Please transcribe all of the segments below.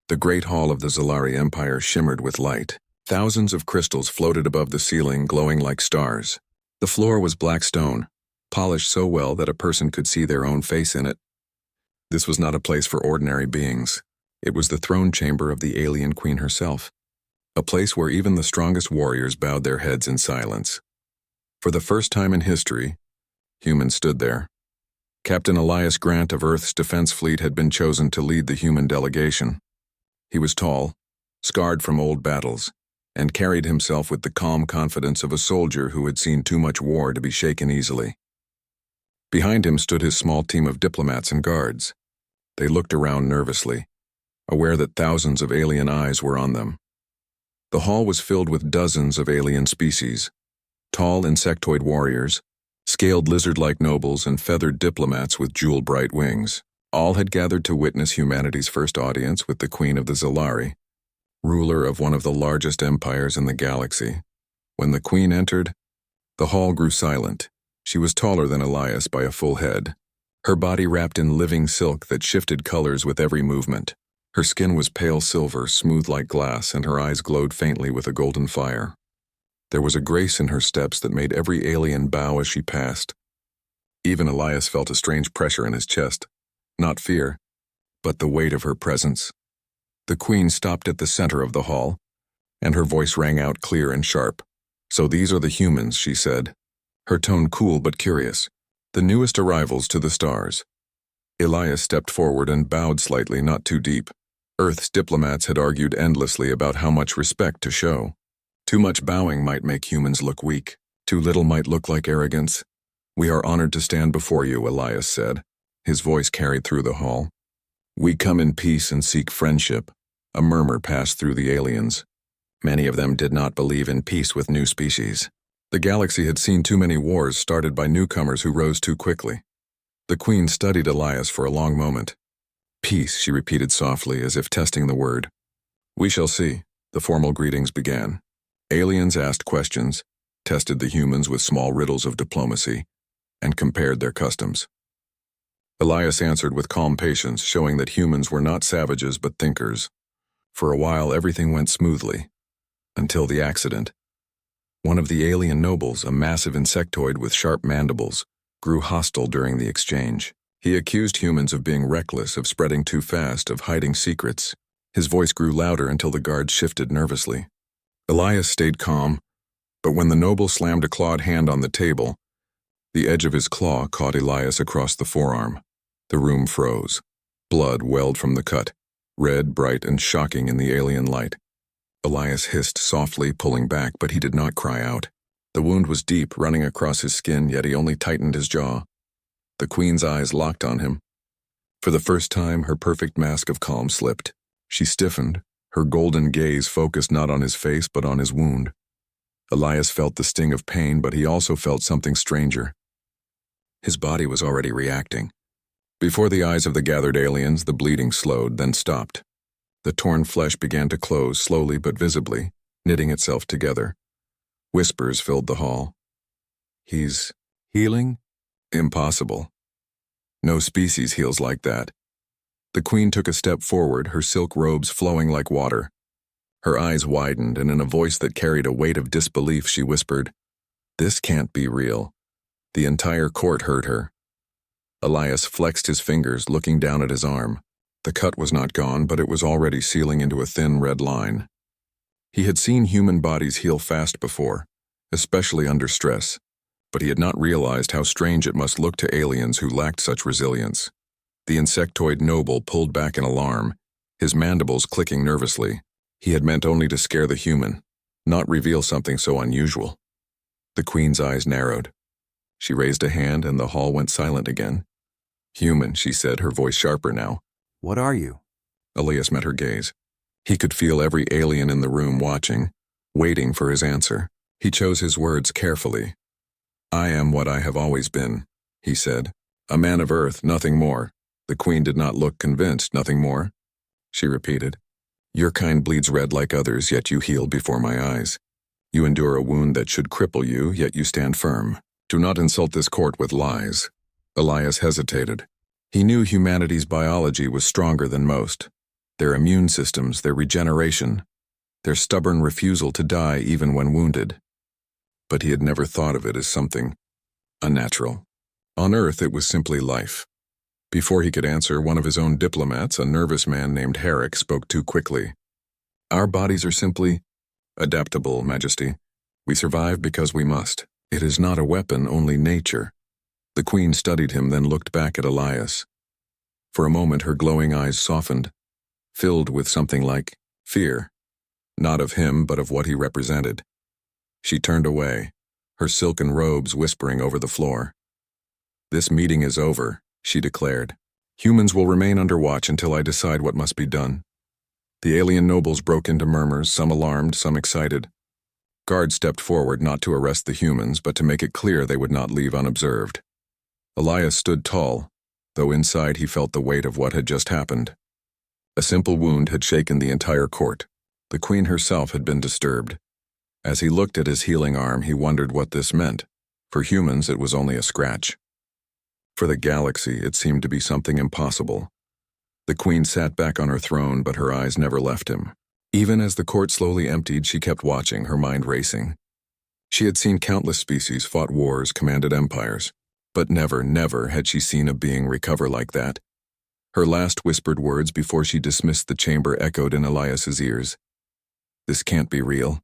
The great hall of the Zalari Empire shimmered with light. Thousands of crystals floated above the ceiling, glowing like stars. The floor was black stone, polished so well that a person could see their own face in it. This was not a place for ordinary beings. It was the throne chamber of the alien queen herself, a place where even the strongest warriors bowed their heads in silence. For the first time in history, humans stood there. Captain Elias Grant of Earth's defense fleet had been chosen to lead the human delegation. He was tall, scarred from old battles, and carried himself with the calm confidence of a soldier who had seen too much war to be shaken easily. Behind him stood his small team of diplomats and guards. They looked around nervously, aware that thousands of alien eyes were on them. The hall was filled with dozens of alien species, tall insectoid warriors, scaled lizard-like nobles, and feathered diplomats with jewel-bright wings. All had gathered to witness humanity's first audience with the Queen of the Zalari, ruler of one of the largest empires in the galaxy. When the Queen entered, the hall grew silent. She was taller than Elias by a full head, her body wrapped in living silk that shifted colors with every movement. Her skin was pale silver, smooth like glass, and her eyes glowed faintly with a golden fire. There was a grace in her steps that made every alien bow as she passed. Even Elias felt a strange pressure in his chest, not fear, but the weight of her presence. The Queen stopped at the center of the hall, and her voice rang out clear and sharp. "So these are the humans," she said, her tone cool but curious. "The newest arrivals to the stars." Elias stepped forward and bowed slightly, not too deep. Earth's diplomats had argued endlessly about how much respect to show. Too much bowing might make humans look weak. Too little might look like arrogance. "We are honored to stand before you," Elias said. His voice carried through the hall. "We come in peace and seek friendship." A murmur passed through the aliens. Many of them did not believe in peace with new species. The galaxy had seen too many wars started by newcomers who rose too quickly. The Queen studied Elias for a long moment. "Peace," she repeated softly, as if testing the word. "We shall see." The formal greetings began. Aliens asked questions, tested the humans with small riddles of diplomacy, and compared their customs. Elias answered with calm patience, showing that humans were not savages but thinkers. For a while, everything went smoothly, until the accident. One of the alien nobles, a massive insectoid with sharp mandibles, grew hostile during the exchange. He accused humans of being reckless, of spreading too fast, of hiding secrets. His voice grew louder until the guards shifted nervously. Elias stayed calm, but when the noble slammed a clawed hand on the table, the edge of his claw caught Elias across the forearm. The room froze. Blood welled from the cut, red, bright, and shocking in the alien light. Elias hissed softly, pulling back, but he did not cry out. The wound was deep, running across his skin, yet he only tightened his jaw. The Queen's eyes locked on him. For the first time, her perfect mask of calm slipped. She stiffened, her golden gaze focused not on his face but on his wound. Elias felt the sting of pain, but he also felt something stranger. His body was already reacting. Before the eyes of the gathered aliens, the bleeding slowed, then stopped. The torn flesh began to close, slowly but visibly, knitting itself together. Whispers filled the hall. "He's healing? Impossible. No species heals like that." The Queen took a step forward, her silk robes flowing like water. Her eyes widened, and in a voice that carried a weight of disbelief, she whispered, "This can't be real." The entire court heard her. Elias flexed his fingers, looking down at his arm. The cut was not gone, but it was already sealing into a thin red line. He had seen human bodies heal fast before, especially under stress, but he had not realized how strange it must look to aliens who lacked such resilience. The insectoid noble pulled back in alarm, his mandibles clicking nervously. He had meant only to scare the human, not reveal something so unusual. The Queen's eyes narrowed. She raised a hand and the hall went silent again. "Human," she said, her voice sharper now. "What are you?" Elias met her gaze. He could feel every alien in the room watching, waiting for his answer. He chose his words carefully. "I am what I have always been," he said. "A man of Earth, nothing more." The Queen did not look convinced. "Nothing more?" she repeated. "Your kind bleeds red like others, yet you heal before my eyes. You endure a wound that should cripple you, yet you stand firm. Do not insult this court with lies." Elias hesitated. He knew humanity's biology was stronger than most. their immune systems, their regeneration, their stubborn refusal to die even when wounded. But he had never thought of it as something unnatural. On Earth, it was simply life. Before he could answer, one of his own diplomats, a nervous man named Herrick, spoke too quickly. Our bodies are simply adaptable, Majesty. We survive because we must. It is not a weapon, only nature. The Queen studied him, then looked back at Elias. For a moment, her glowing eyes softened, filled with something like fear. Not of him, but of what he represented. She turned away, her silken robes whispering over the floor. This meeting is over, she declared. Humans will remain under watch until I decide what must be done. The alien nobles broke into murmurs, some alarmed, some excited. Guards stepped forward not to arrest the humans, but to make it clear they would not leave unobserved. Elias stood tall, though inside he felt the weight of what had just happened. A simple wound had shaken the entire court. The Queen herself had been disturbed. As he looked at his healing arm, he wondered what this meant. For humans, it was only a scratch. For the galaxy, it seemed to be something impossible. The Queen sat back on her throne, but her eyes never left him. Even as the court slowly emptied, she kept watching, her mind racing. She had seen countless species, fought wars, commanded empires, but never had she seen a being recover like that. Her last whispered words before she dismissed the chamber echoed in Elias's ears. This can't be real.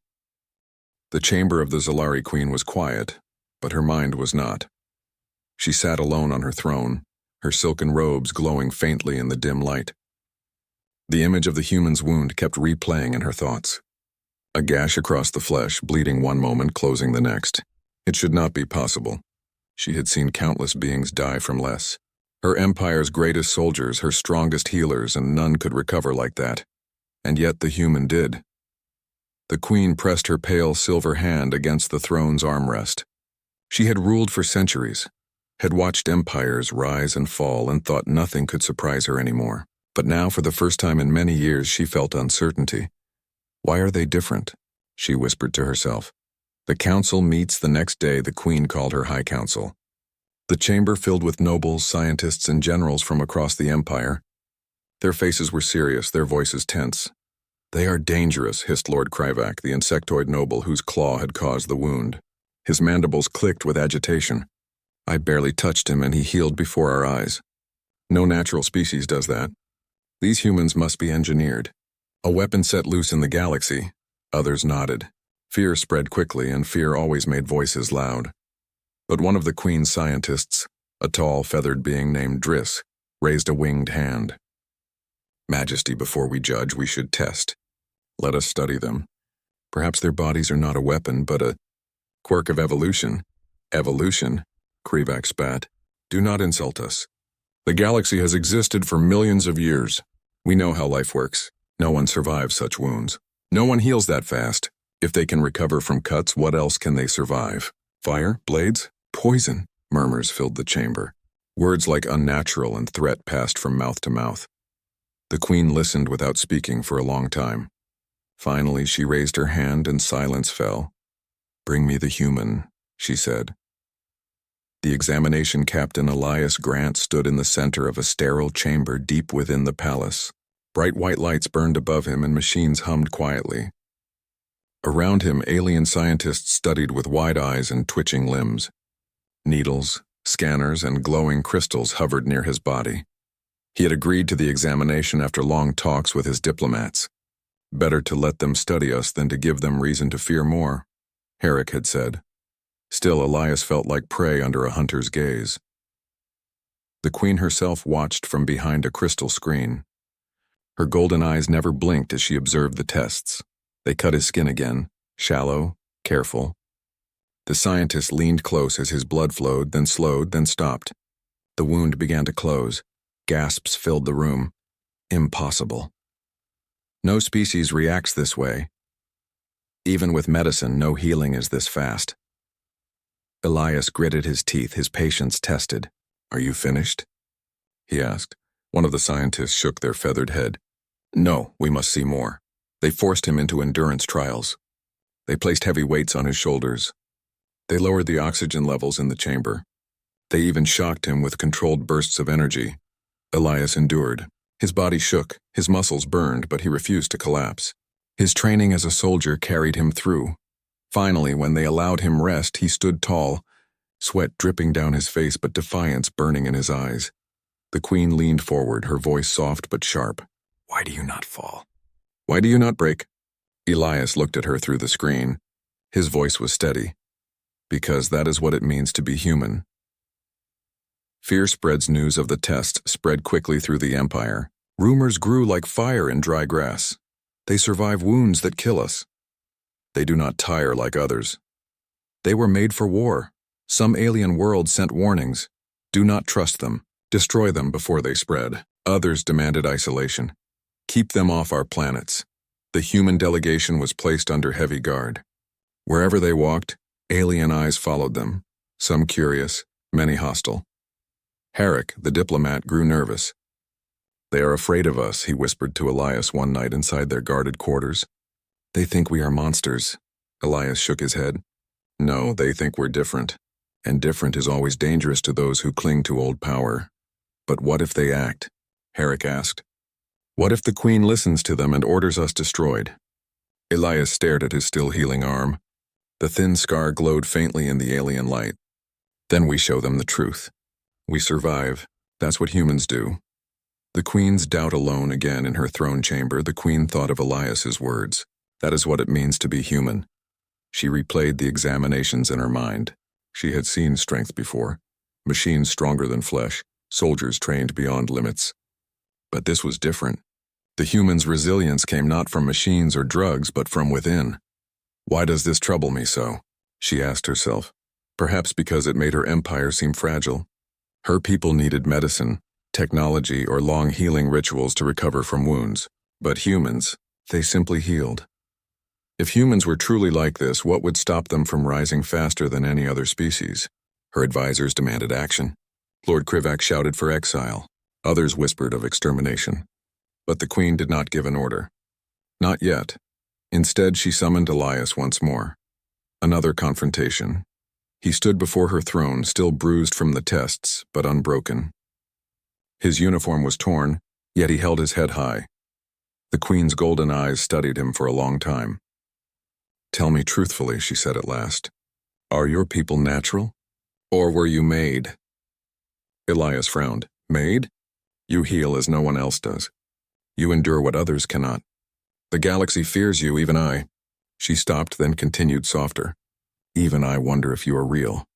The chamber of the Zalari Queen was quiet, but her mind was not. She sat alone on her throne, her silken robes glowing faintly in the dim light. The image of the human's wound kept replaying in her thoughts. A gash across the flesh, bleeding one moment, closing the next. It should not be possible. She had seen countless beings die from less. Her empire's greatest soldiers, her strongest healers, and none could recover like that. And yet the human did. The Queen pressed her pale silver hand against the throne's armrest. She had ruled for centuries, had watched empires rise and fall, and thought nothing could surprise her anymore. But now, for the first time in many years, she felt uncertainty. Why are they different? She whispered to herself. The council meets the next day. The Queen called her High Council. The chamber filled with nobles, scientists, and generals from across the empire. Their faces were serious, their voices tense. They are dangerous, hissed Lord Kryvak, the insectoid noble whose claw had caused the wound. His mandibles clicked with agitation. I barely touched him, and he healed before our eyes. No natural species does that. These humans must be engineered. A weapon set loose in the galaxy. Others nodded. Fear spread quickly, and fear always made voices loud. But one of the Queen's scientists, a tall, feathered being named Driss, raised a winged hand. Majesty, before we judge, we should test. Let us study them. Perhaps their bodies are not a weapon, but a quirk of evolution. Evolution? Kryvak spat. Do not insult us. The galaxy has existed for millions of years. We know how life works. No one survives such wounds. No one heals that fast. If they can recover from cuts, what else can they survive? Fire? Blades? Poison? Murmurs filled the chamber. Words like unnatural and threat passed from mouth to mouth. The Queen listened without speaking for a long time. Finally, she raised her hand and silence fell. Bring me the human, she said. The examination captain Elias Grant stood in the center of a sterile chamber deep within the palace. Bright white lights burned above him and machines hummed quietly. Around him, alien scientists studied with wide eyes and twitching limbs. Needles, scanners, and glowing crystals hovered near his body. He had agreed to the examination after long talks with his diplomats. Better to let them study us than to give them reason to fear more, Herrick had said. Still, Elias felt like prey under a hunter's gaze. The Queen herself watched from behind a crystal screen. Her golden eyes never blinked as she observed the tests. They cut his skin again, shallow, careful. The scientist leaned close as his blood flowed, then slowed, then stopped. The wound began to close. Gasps filled the room. Impossible. No species reacts this way. Even with medicine, no healing is this fast. Elias gritted his teeth, his patience tested. Are you finished? He asked. One of the scientists shook their feathered head. No, we must see more. They forced him into endurance trials. They placed heavy weights on his shoulders. They lowered the oxygen levels in the chamber. They even shocked him with controlled bursts of energy. Elias endured. His body shook, his muscles burned, but he refused to collapse. His training as a soldier carried him through. Finally, when they allowed him rest, he stood tall, sweat dripping down his face but defiance burning in his eyes. The queen leaned forward, her voice soft but sharp. "Why do you not fall? Why do you not break?" Elias looked at her through the screen. His voice was steady. "Because that is what it means to be human." Fear spreads. News of the test spread quickly through the empire. Rumors grew like fire in dry grass. They survive wounds that kill us. They do not tire like others. They were made for war. Some alien world sent warnings. Do not trust them. Destroy them before they spread. Others demanded isolation. Keep them off our planets. The human delegation was placed under heavy guard. Wherever they walked, alien eyes followed them, some curious, many hostile. Herrick, the diplomat, grew nervous. "They are afraid of us," he whispered to Elias one night inside their guarded quarters. "They think we are monsters." Elias shook his head. "No, they think we're different. And different is always dangerous to those who cling to old power." "But what if they act?" Herrick asked. "What if the queen listens to them and orders us destroyed?" Elias stared at his still healing arm. The thin scar glowed faintly in the alien light. "Then we show them the truth. We survive. That's what humans do." The queen's doubt alone again in her throne chamber. The queen thought of Elias's words. That is what it means to be human. She replayed the examinations in her mind. She had seen strength before. Machines stronger than flesh. Soldiers trained beyond limits. But this was different. The human's resilience came not from machines or drugs, but from within. "Why does this trouble me so?" she asked herself. Perhaps because it made her empire seem fragile. Her people needed medicine, technology, or long healing rituals to recover from wounds. But humans, they simply healed. If humans were truly like this, what would stop them from rising faster than any other species? Her advisors demanded action. Lord Krivak shouted for exile. Others whispered of extermination. But the queen did not give an order. Not yet. Instead, she summoned Elias once more. Another confrontation. He stood before her throne, still bruised from the tests, but unbroken. His uniform was torn, yet he held his head high. The queen's golden eyes studied him for a long time. "Tell me truthfully," she said at last. "Are your people natural? Or were you made?" Elias frowned. "Made? You heal as no one else does. You endure what others cannot. The galaxy fears you, even I." She stopped, then continued softer. "Even I wonder if you are real."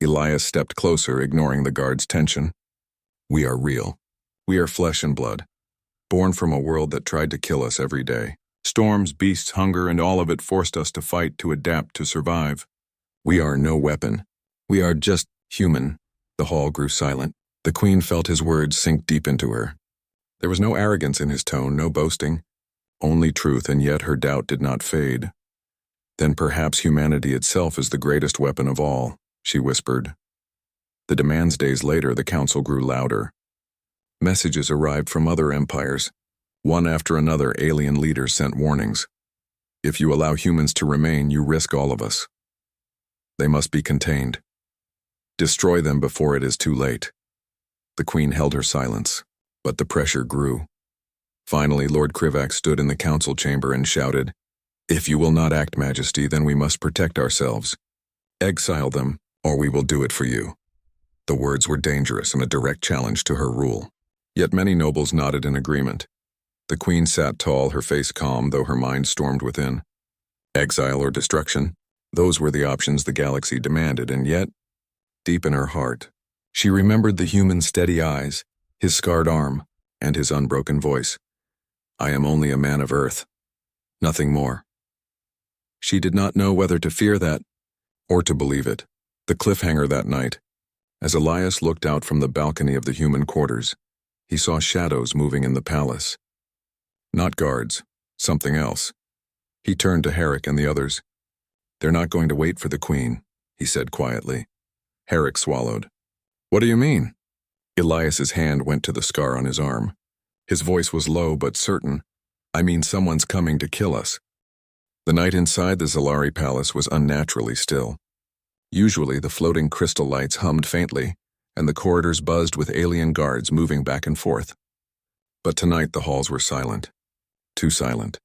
Elias stepped closer, ignoring the guard's tension. "We are real. We are flesh and blood, born from a world that tried to kill us every day. Storms, beasts, hunger, and all of it forced us to fight, to adapt, to survive. We are no weapon. We are just human." The hall grew silent. The queen felt his words sink deep into her. There was no arrogance in his tone, no boasting. Only truth, and yet her doubt did not fade. "Then perhaps humanity itself is the greatest weapon of all," she whispered. The demands. Days later, the council grew louder. Messages arrived from other empires. One after another, alien leaders sent warnings. "If you allow humans to remain, you risk all of us. They must be contained. Destroy them before it is too late." The queen held her silence, but the pressure grew. Finally, Lord Krivak stood in the council chamber and shouted, "If you will not act, Majesty, then we must protect ourselves. Exile them, or we will do it for you." The words were dangerous and a direct challenge to her rule. Yet many nobles nodded in agreement. The queen sat tall, her face calm, though her mind stormed within. Exile or destruction, those were the options the galaxy demanded, and yet, deep in her heart, she remembered the human's steady eyes, his scarred arm, and his unbroken voice. "I am only a man of Earth. Nothing more." She did not know whether to fear that, or to believe it. The cliffhanger that night. As Elias looked out from the balcony of the human quarters, he saw shadows moving in the palace. Not guards, something else. He turned to Herrick and the others. "They're not going to wait for the queen," he said quietly. Herrick swallowed. "What do you mean?" Elias's hand went to the scar on his arm. His voice was low but certain. "I mean, someone's coming to kill us." The night inside the Zalari Palace was unnaturally still. Usually the floating crystal lights hummed faintly, and the corridors buzzed with alien guards moving back and forth. But tonight the halls were silent. Too silent.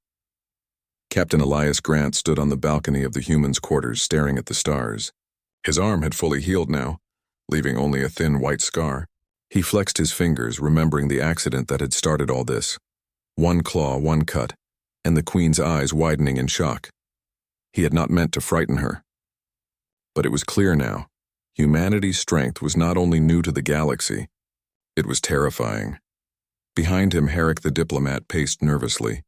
Captain Elias Grant stood on the balcony of the humans' quarters staring at the stars. His arm had fully healed now, leaving only a thin white scar. He flexed his fingers, remembering the accident that had started all this. One claw, one cut, and the Queen's eyes widening in shock. He had not meant to frighten her. But it was clear now. Humanity's strength was not only new to the galaxy, it was terrifying. Behind him, Herrick the diplomat paced nervously.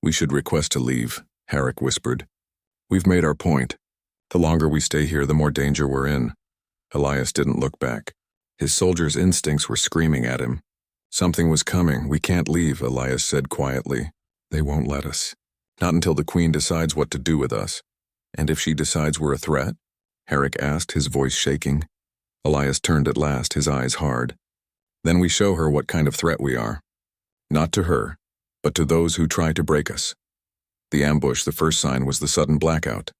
"We should request to leave," Herrick whispered. "We've made our point. The longer we stay here, the more danger we're in." Elias didn't look back. His soldier's instincts were screaming at him. "Something was coming. We can't leave," Elias said quietly. "They won't let us. Not until the Queen decides what to do with us." "And if she decides we're a threat?" Herrick asked, his voice shaking. Elias turned at last, his eyes hard. "Then we show her what kind of threat we are. Not to her, but to those who try to break us." The ambush, the first sign, was the sudden blackout.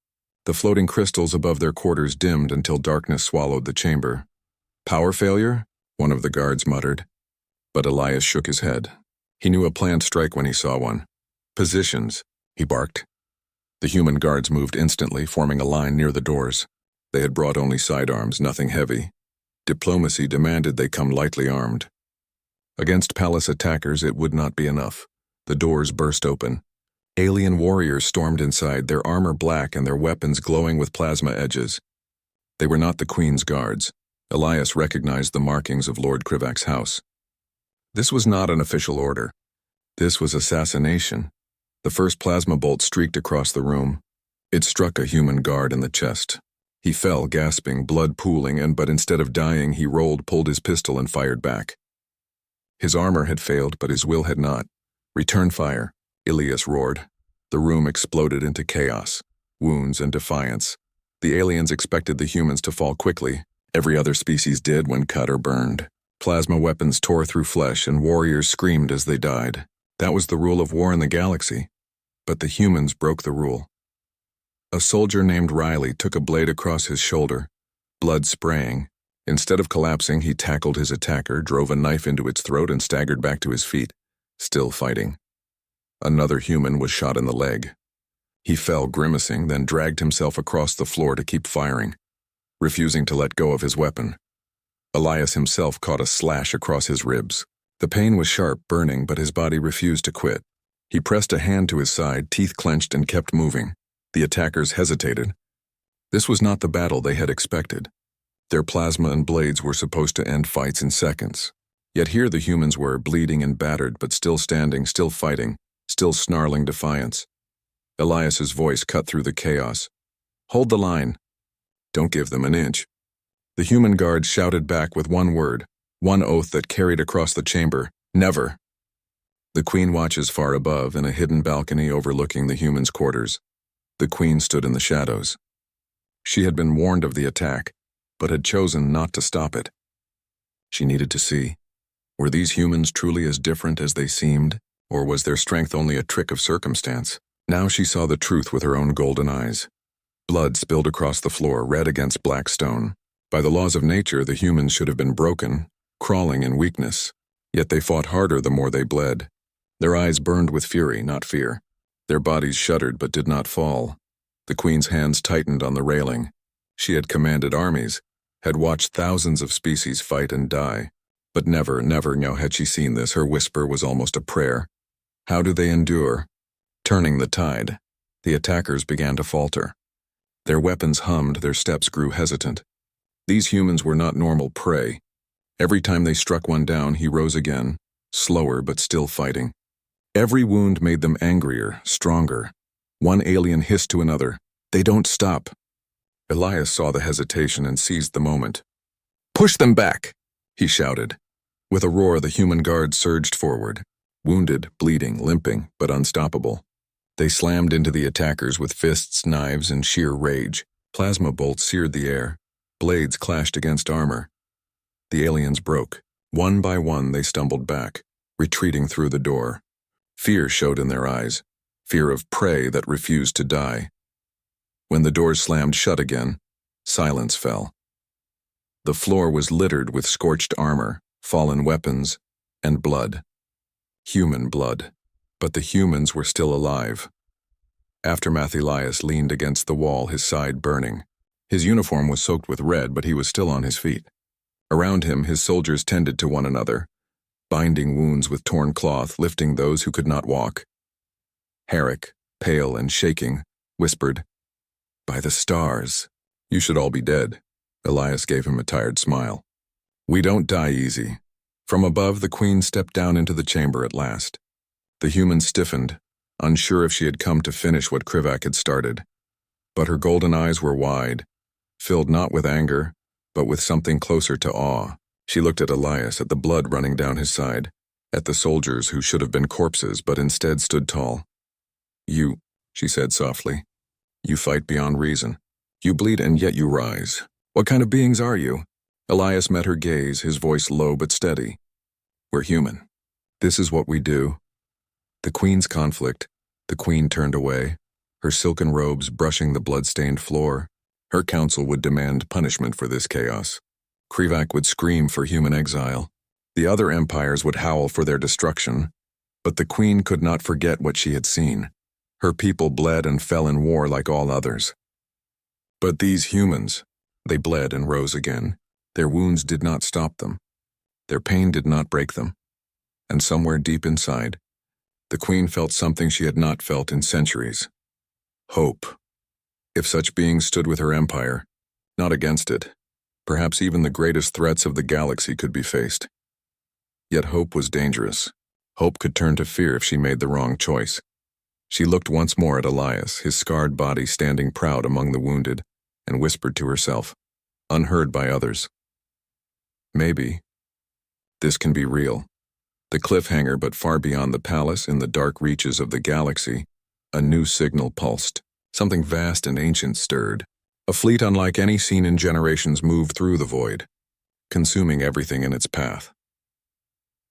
The floating crystals above their quarters dimmed until darkness swallowed the chamber. "Power failure?" one of the guards muttered. But Elias shook his head. He knew a planned strike when he saw one. "Positions," he barked. The human guards moved instantly, forming a line near the doors. They had brought only sidearms, nothing heavy. Diplomacy demanded they come lightly armed. Against palace attackers, it would not be enough. The doors burst open. Alien warriors stormed inside, their armor black and their weapons glowing with plasma edges. They were not the Queen's guards. Elias recognized the markings of Lord Krivak's house. This was not an official order. This was assassination. The first plasma bolt streaked across the room. It struck a human guard in the chest. He fell, gasping, blood pooling, but instead of dying, he rolled, pulled his pistol, and fired back. His armor had failed, but his will had not. "Return fire," Elias roared. The room exploded into chaos, wounds, and defiance. The aliens expected the humans to fall quickly. Every other species did when cut or burned. Plasma weapons tore through flesh, and warriors screamed as they died. That was the rule of war in the galaxy. But the humans broke the rule. A soldier named Riley took a blade across his shoulder, blood spraying. Instead of collapsing, he tackled his attacker, drove a knife into its throat, and staggered back to his feet, still fighting. Another human was shot in the leg. He fell, grimacing, then dragged himself across the floor to keep firing, refusing to let go of his weapon. Elias himself caught a slash across his ribs. The pain was sharp, burning, but his body refused to quit. He pressed a hand to his side, teeth clenched, and kept moving. The attackers hesitated. This was not the battle they had expected. Their plasma and blades were supposed to end fights in seconds. Yet here the humans were, bleeding and battered, but still standing, still fighting, still snarling defiance. Elias's voice cut through the chaos. "Hold the line. Don't give them an inch." The human guards shouted back with one word, one oath that carried across the chamber: "Never." The Queen watches far above, in a hidden balcony overlooking the humans' quarters. The Queen stood in the shadows. She had been warned of the attack, but had chosen not to stop it. She needed to see. Were these humans truly as different as they seemed, or was their strength only a trick of circumstance? Now she saw the truth with her own golden eyes. Blood spilled across the floor, red against black stone. By the laws of nature, the humans should have been broken, crawling in weakness. Yet they fought harder the more they bled. Their eyes burned with fury, not fear. Their bodies shuddered but did not fall. The Queen's hands tightened on the railing. She had commanded armies, had watched thousands of species fight and die. But never now had she seen this. Her whisper was almost a prayer. How do they endure? Turning the tide, the attackers began to falter. Their weapons hummed, their steps grew hesitant. These humans were not normal prey. Every time they struck one down, he rose again, slower but still fighting. Every wound made them angrier, stronger. One alien hissed to another, "They don't stop." Elias saw the hesitation and seized the moment. "Push them back!" he shouted. With a roar, the human guards surged forward, wounded, bleeding, limping, but unstoppable. They slammed into the attackers with fists, knives, and sheer rage. Plasma bolts seared the air. Blades clashed against armor. The aliens broke. One by one, they stumbled back, retreating through the door. Fear showed in their eyes, fear of prey that refused to die. When the doors slammed shut again, silence fell. The floor was littered with scorched armor, fallen weapons, and blood. Human blood. But the humans were still alive. Aftermath Elias leaned against the wall, his side burning. His uniform was soaked with red, but he was still on his feet. Around him, his soldiers tended to one another, binding wounds with torn cloth, lifting those who could not walk. Herrick, pale and shaking, whispered, "By the stars, you should all be dead." Elias gave him a tired smile. "We don't die easy." From above, the queen stepped down into the chamber at last. The humans stiffened, unsure if she had come to finish what Krivak had started. But her golden eyes were wide, filled not with anger, but with something closer to awe. She looked at Elias, at the blood running down his side, at the soldiers who should have been corpses but instead stood tall. "You," she said softly, "you fight beyond reason. You bleed and yet you rise. What kind of beings are you?" Elias met her gaze, his voice low but steady. "We're human. This is what we do." The queen's conflict. The queen turned away, her silken robes brushing the blood-stained floor. Her council would demand punishment for this chaos. Krivak would scream for human exile. The other empires would howl for their destruction. But the queen could not forget what she had seen. Her people bled and fell in war like all others. But these humans, they bled and rose again. Their wounds did not stop them. Their pain did not break them. And somewhere deep inside, the queen felt something she had not felt in centuries. Hope. If such beings stood with her empire, not against it, perhaps even the greatest threats of the galaxy could be faced. Yet hope was dangerous. Hope could turn to fear if she made the wrong choice. She looked once more at Elias, his scarred body standing proud among the wounded, and whispered to herself, unheard by others, "Maybe this can be real." The cliffhanger, but far beyond the palace, in the dark reaches of the galaxy, a new signal pulsed. Something vast and ancient stirred. A fleet unlike any seen in generations moved through the void, consuming everything in its path.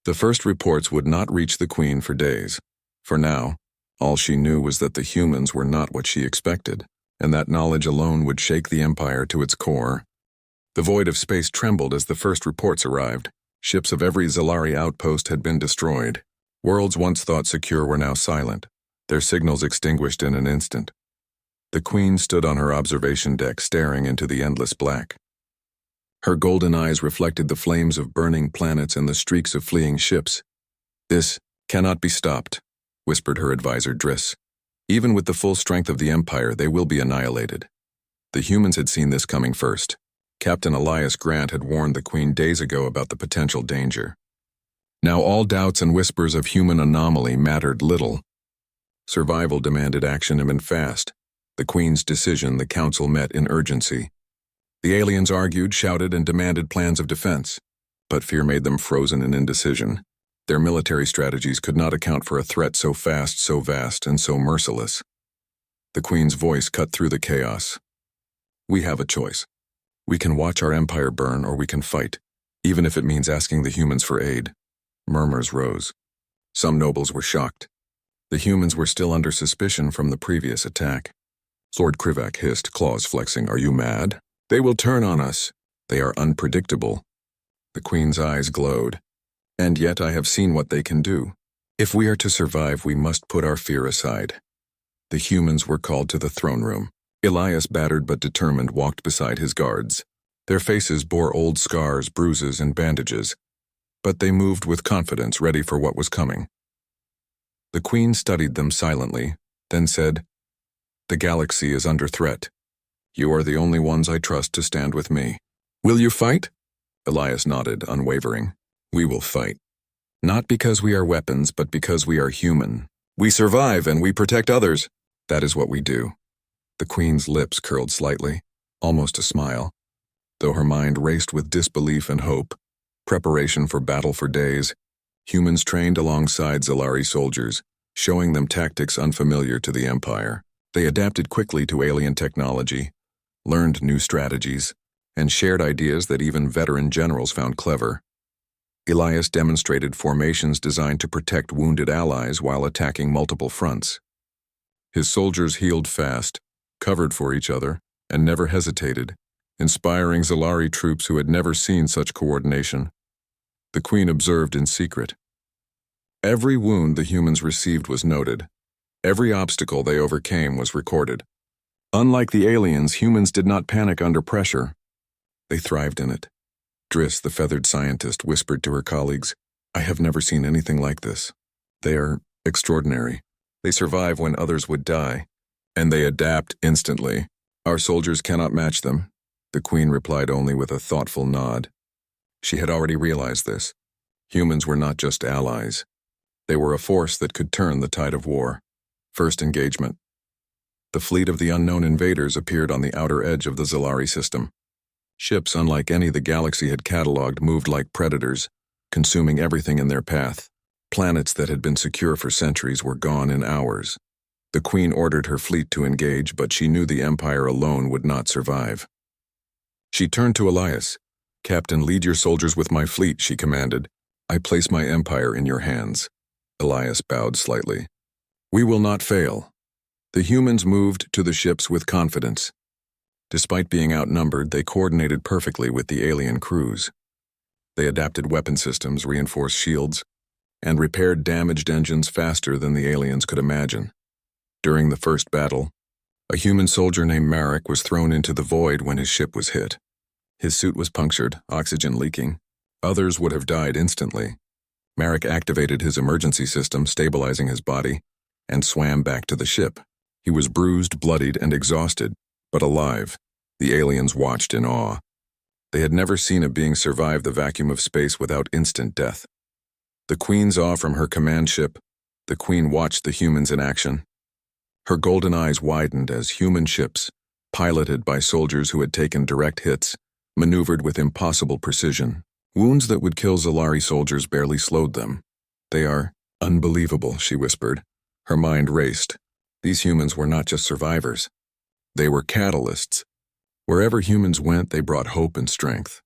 The first reports would not reach the queen for days. For now, all she knew was that the humans were not what she expected, and that knowledge alone would shake the empire to its core. The void of space trembled as the first reports arrived. Ships of every Zalari outpost had been destroyed. Worlds once thought secure were now silent, their signals extinguished in an instant. The queen stood on her observation deck, staring into the endless black. Her golden eyes reflected the flames of burning planets and the streaks of fleeing ships. "This cannot be stopped," whispered her advisor Driss. "Even with the full strength of the Empire, they will be annihilated." The humans had seen this coming first. Captain Elias Grant had warned the queen days ago about the potential danger. Now all doubts and whispers of human anomaly mattered little. Survival demanded action and fast. The queen's decision, the council met in urgency. The aliens argued, shouted, and demanded plans of defense. But fear made them frozen in indecision. Their military strategies could not account for a threat so fast, so vast, and so merciless. The queen's voice cut through the chaos. "We have a choice. We can watch our empire burn, or we can fight, even if it means asking the humans for aid." Murmurs rose. Some nobles were shocked. The humans were still under suspicion from the previous attack. Lord Krivak hissed, claws flexing, "Are you mad? They will turn on us. They are unpredictable." The queen's eyes glowed. "And yet I have seen what they can do. If we are to survive, we must put our fear aside." The humans were called to the throne room. Elias, battered but determined, walked beside his guards. Their faces bore old scars, bruises, and bandages, but they moved with confidence, ready for what was coming. The queen studied them silently, then said, "The galaxy is under threat. You are the only ones I trust to stand with me. Will you fight?" Elias nodded, unwavering. "We will fight. Not because we are weapons, but because we are human. We survive and we protect others. That is what we do." The queen's lips curled slightly, almost a smile, though her mind raced with disbelief and hope. Preparation for battle for days. Humans trained alongside Zalari soldiers, showing them tactics unfamiliar to the Empire. They adapted quickly to alien technology, learned new strategies, and shared ideas that even veteran generals found clever. Elias demonstrated formations designed to protect wounded allies while attacking multiple fronts. His soldiers healed fast, covered for each other, and never hesitated, inspiring Zalari troops who had never seen such coordination. The queen observed in secret. Every wound the humans received was noted. Every obstacle they overcame was recorded. Unlike the aliens, humans did not panic under pressure. They thrived in it. Driss, the feathered scientist, whispered to her colleagues, "I have never seen anything like this. They are extraordinary. They survive when others would die, and they adapt instantly. Our soldiers cannot match them." The Queen replied only with a thoughtful nod. She had already realized this. Humans were not just allies. They were a force that could turn the tide of war. First engagement. The fleet of the unknown invaders appeared on the outer edge of the Zalari system. Ships unlike any the galaxy had catalogued moved like predators, consuming everything in their path. Planets that had been secure for centuries were gone in hours. The Queen ordered her fleet to engage, but she knew the Empire alone would not survive. She turned to Elias. "Captain, lead your soldiers with my fleet," she commanded. "I place my empire in your hands." Elias bowed slightly. "We will not fail." The humans moved to the ships with confidence. Despite being outnumbered, they coordinated perfectly with the alien crews. They adapted weapon systems, reinforced shields, and repaired damaged engines faster than the aliens could imagine. During the first battle, a human soldier named Marek was thrown into the void when his ship was hit. His suit was punctured, oxygen leaking. Others would have died instantly. Marek activated his emergency system, stabilizing his body, and swam back to the ship. He was bruised, bloodied, and exhausted, but alive. The aliens watched in awe. They had never seen a being survive the vacuum of space without instant death. The Queen's awe from her command ship. The Queen watched the humans in action. Her golden eyes widened as human ships, piloted by soldiers who had taken direct hits, maneuvered with impossible precision. Wounds that would kill Zalari soldiers barely slowed them. "They are unbelievable," she whispered. Her mind raced. These humans were not just survivors. They were catalysts. Wherever humans went, they brought hope and strength.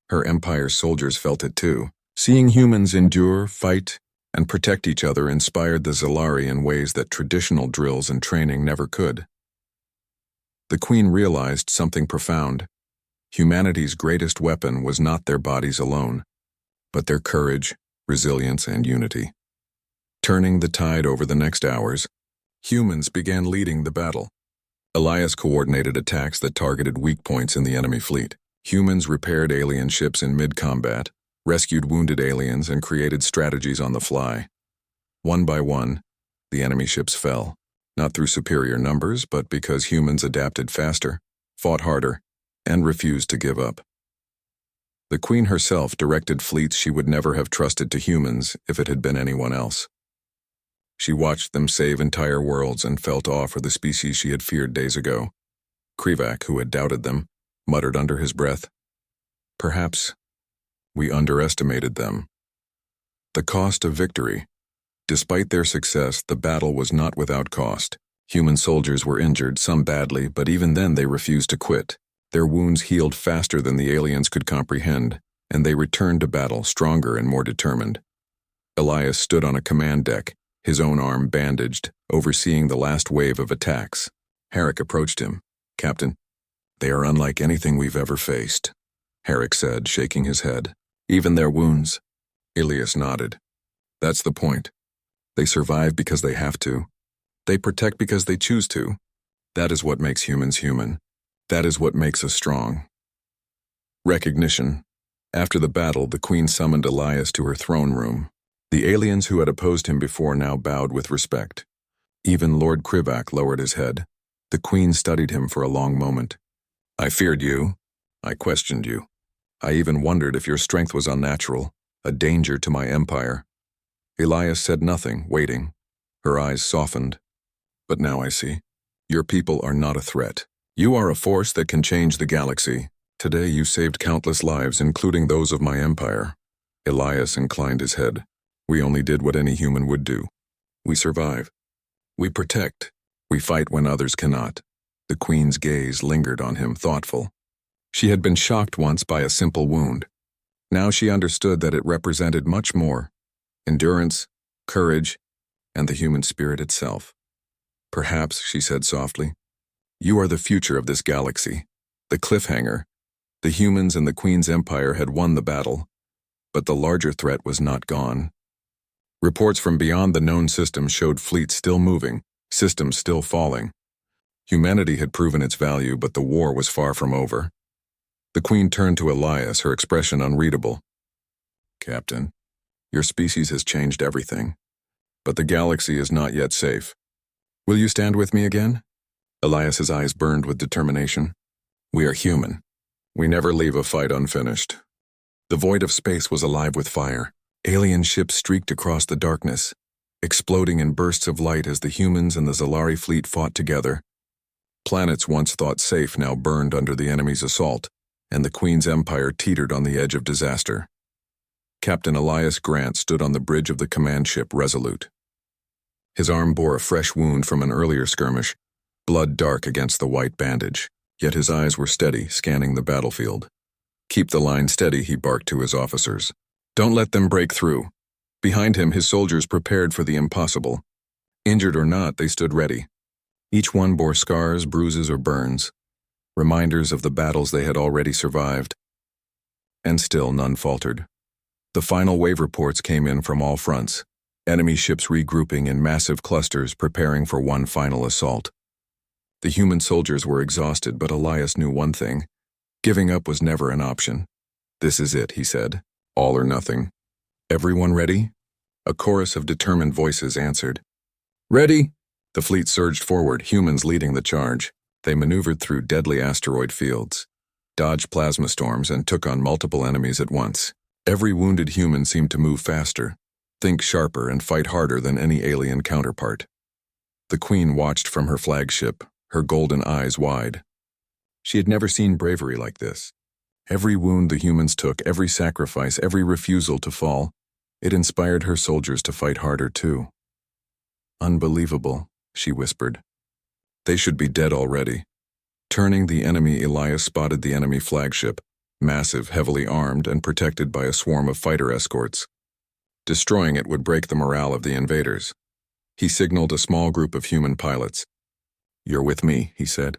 Her Empire's soldiers felt it too. Seeing humans endure, fight, and protect each other inspired the Zalari in ways that traditional drills and training never could. The Queen realized something profound. Humanity's greatest weapon was not their bodies alone, but their courage, resilience, and unity. Turning the tide over the next hours, humans began leading the battle. Elias coordinated attacks that targeted weak points in the enemy fleet. Humans repaired alien ships in mid-combat, rescued wounded aliens, and created strategies on the fly. One by one, the enemy ships fell, not through superior numbers, but because humans adapted faster, fought harder, and refused to give up. The Queen herself directed fleets she would never have trusted to humans if it had been anyone else. She watched them save entire worlds and felt awe for the species she had feared days ago. Krivak, who had doubted them, muttered under his breath, "Perhaps we underestimated them." The cost of victory. Despite their success, the battle was not without cost. Human soldiers were injured, some badly, but even then they refused to quit. Their wounds healed faster than the aliens could comprehend, and they returned to battle stronger and more determined. Elias stood on a command deck, his own arm bandaged, overseeing the last wave of attacks. Herrick approached him. "Captain, they are unlike anything we've ever faced," Herrick said, shaking his head. "Even their wounds?" Elias nodded. "That's the point. They survive because they have to. They protect because they choose to. That is what makes humans human. That is what makes us strong." Recognition. After the battle, the Queen summoned Elias to her throne room. The aliens who had opposed him before now bowed with respect. Even Lord Krivak lowered his head. The Queen studied him for a long moment. "I feared you. I questioned you. I even wondered if your strength was unnatural, a danger to my empire." Elias said nothing, waiting. Her eyes softened. "But now I see. Your people are not a threat. You are a force that can change the galaxy. Today you saved countless lives, including those of my empire." Elias inclined his head. "We only did what any human would do. We survive. We protect. We fight when others cannot." The Queen's gaze lingered on him, thoughtful. She had been shocked once by a simple wound. Now she understood that it represented much more: endurance, courage, and the human spirit itself. "Perhaps," she said softly, "you are the future of this galaxy." The cliffhanger. The humans and the Queen's empire had won the battle, but the larger threat was not gone. Reports from beyond the known system showed fleets still moving, systems still falling. Humanity had proven its value, but the war was far from over. The Queen turned to Elias, her expression unreadable. "Captain, your species has changed everything, but the galaxy is not yet safe. Will you stand with me again?" Elias's eyes burned with determination. "We are human. We never leave a fight unfinished." The void of space was alive with fire. Alien ships streaked across the darkness, exploding in bursts of light as the humans and the Zalari fleet fought together. Planets once thought safe now burned under the enemy's assault, and the Queen's empire teetered on the edge of disaster. Captain Elias Grant stood on the bridge of the command ship Resolute. His arm bore a fresh wound from an earlier skirmish, blood dark against the white bandage, yet his eyes were steady, scanning the battlefield. "Keep the line steady," he barked to his officers. "Don't let them break through." Behind him, his soldiers prepared for the impossible. Injured or not, they stood ready. Each one bore scars, bruises, or burns, reminders of the battles they had already survived. And still none faltered. The final wave reports came in from all fronts, enemy ships regrouping in massive clusters preparing for one final assault. The human soldiers were exhausted, but Elias knew one thing. Giving up was never an option. "This is it," he said. "All or nothing." "Everyone ready?" A chorus of determined voices answered. "Ready!" The fleet surged forward, humans leading the charge. They maneuvered through deadly asteroid fields, dodged plasma storms, and took on multiple enemies at once. Every wounded human seemed to move faster, think sharper, and fight harder than any alien counterpart. The Queen watched from her flagship, her golden eyes wide. She had never seen bravery like this. Every wound the humans took, every sacrifice, every refusal to fall, it inspired her soldiers to fight harder too. "Unbelievable," she whispered. "They should be dead already." Turning the enemy, Elias spotted the enemy flagship, massive, heavily armed, and protected by a swarm of fighter escorts. Destroying it would break the morale of the invaders. He signaled a small group of human pilots. "You're with me," he said.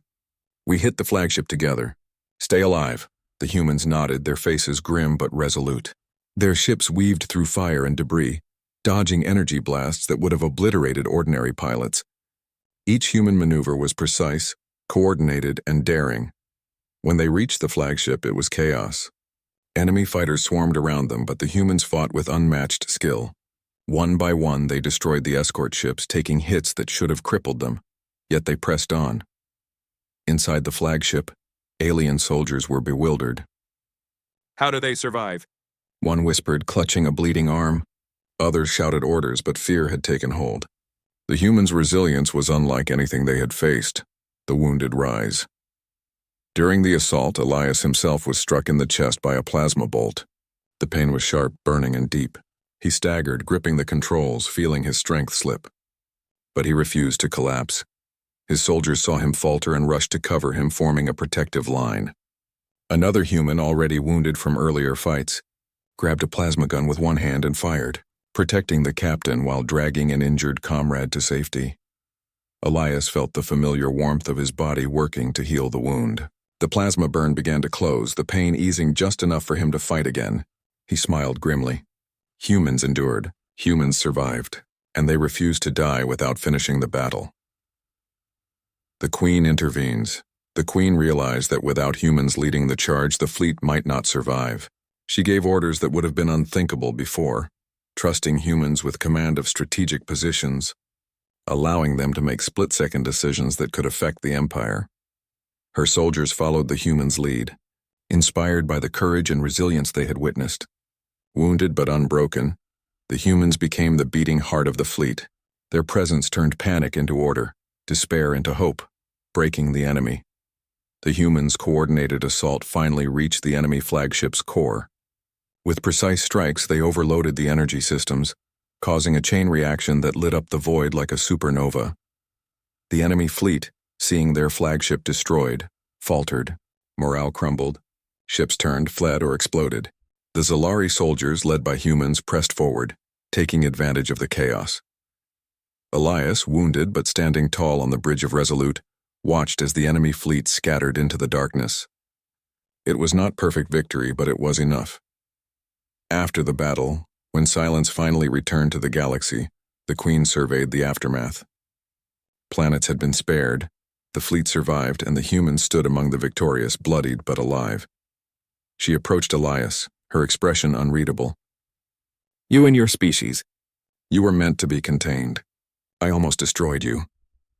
"We hit the flagship together. Stay alive." The humans nodded, their faces grim but resolute. Their ships weaved through fire and debris, dodging energy blasts that would have obliterated ordinary pilots. Each human maneuver was precise, coordinated, and daring. When they reached the flagship, it was chaos. Enemy fighters swarmed around them, but the humans fought with unmatched skill. One by one, they destroyed the escort ships, taking hits that should have crippled them. Yet they pressed on. Inside the flagship, alien soldiers were bewildered. "How do they survive?" One whispered, clutching a bleeding arm. Others shouted orders, but fear had taken hold. The humans' resilience was unlike anything they had faced. The wounded rise. During the assault, Elias himself was struck in the chest by a plasma bolt. The pain was sharp, burning, and deep. He staggered, gripping the controls, feeling his strength slip. But he refused to collapse. His soldiers saw him falter and rushed to cover him, forming a protective line. Another human, already wounded from earlier fights, grabbed a plasma gun with one hand and fired, protecting the captain while dragging an injured comrade to safety. Elias felt the familiar warmth of his body working to heal the wound. The plasma burn began to close, the pain easing just enough for him to fight again. He smiled grimly. Humans endured, humans survived, and they refused to die without finishing the battle. The Queen intervenes. The Queen realized that without humans leading the charge, the fleet might not survive. She gave orders that would have been unthinkable before, trusting humans with command of strategic positions, allowing them to make split-second decisions that could affect the Empire. Her soldiers followed the humans' lead, inspired by the courage and resilience they had witnessed. Wounded but unbroken, the humans became the beating heart of the fleet. Their presence turned panic into order, despair into hope, breaking the enemy. The humans' coordinated assault finally reached the enemy flagship's core. With precise strikes, they overloaded the energy systems, causing a chain reaction that lit up the void like a supernova. The enemy fleet, seeing their flagship destroyed, faltered, morale crumbled, ships turned, fled, or exploded. The Zalari soldiers, led by humans, pressed forward, taking advantage of the chaos. Elias, wounded but standing tall on the bridge of Resolute, watched as the enemy fleet scattered into the darkness. It was not perfect victory, but it was enough. After the battle, When silence finally returned to the galaxy, the Queen surveyed the aftermath. Planets had been spared, the fleet survived, and the humans stood among the victorious, bloodied but alive. She approached Elias, her expression unreadable. "You and your species. You were meant to be contained. I almost destroyed you."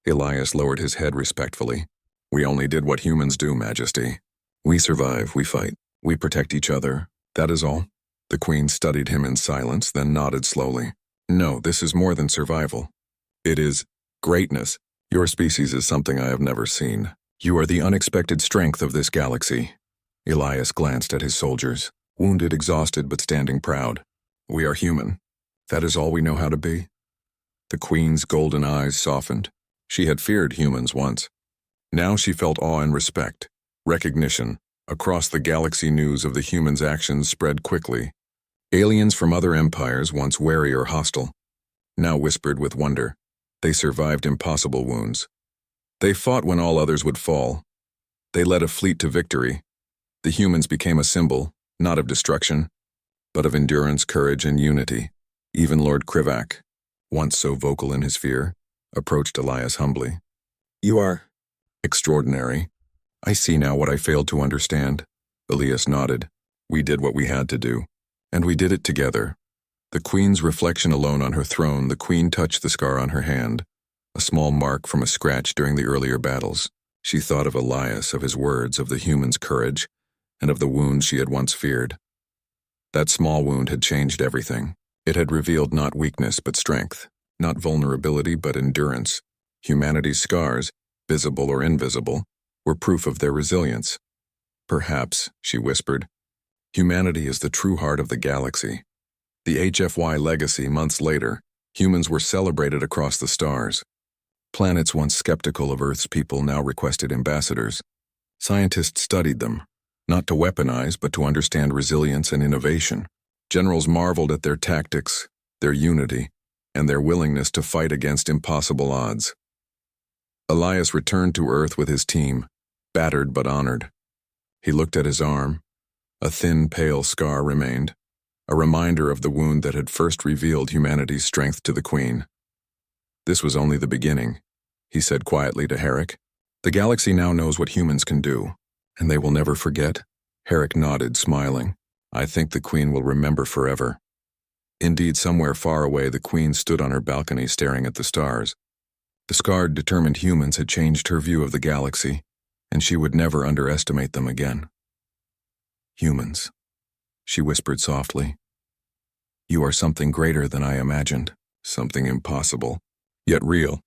Elias lowered his head respectfully. "We only did what humans do, Majesty. We survive, we fight, we protect each other. That is all." The Queen studied him in silence, then nodded slowly. "No, this is more than survival. It is greatness. Your species is something I have never seen. You are the unexpected strength of this galaxy." Elias glanced at his soldiers, wounded, exhausted, but standing proud. "We are human. That is all we know how to be." The Queen's golden eyes softened. She had feared humans once. Now she felt awe and respect, recognition. Across the galaxy, news of the humans' actions spread quickly. Aliens from other empires, once wary or hostile, now whispered with wonder. They survived impossible wounds. They fought when all others would fall. They led a fleet to victory. The humans became a symbol, not of destruction, but of endurance, courage, and unity. Even Lord Krivak, once so vocal in his fear, approached Elias humbly. "You are extraordinary. I see now what I failed to understand." Elias nodded. "We did what we had to do, and we did it together." The Queen's reflection alone on her throne, the Queen touched the scar on her hand, a small mark from a scratch during the earlier battles. She thought of Elias, of his words, of the human's courage, and of the wounds she had once feared. That small wound had changed everything. It had revealed not weakness but strength, not vulnerability but endurance. Humanity's scars, visible or invisible, were proof of their resilience. "Perhaps," she whispered, "humanity is the true heart of the galaxy." The HFY legacy. Months later, humans were celebrated across the stars. Planets once skeptical of Earth's people now requested ambassadors. Scientists studied them, not to weaponize but to understand resilience and innovation. Generals marveled at their tactics, their unity, and their willingness to fight against impossible odds. Elias returned to Earth with his team, battered but honored. He looked at his arm. A thin, pale scar remained, a reminder of the wound that had first revealed humanity's strength to the Queen. "This was only the beginning," he said quietly to Herrick. "The galaxy now knows what humans can do, and they will never forget." Herrick nodded, smiling. "I think the Queen will remember forever." Indeed, somewhere far away, the Queen stood on her balcony staring at the stars. The scarred, determined humans had changed her view of the galaxy, and she would never underestimate them again. "Humans," she whispered softly. "You are something greater than I imagined, something impossible, yet real."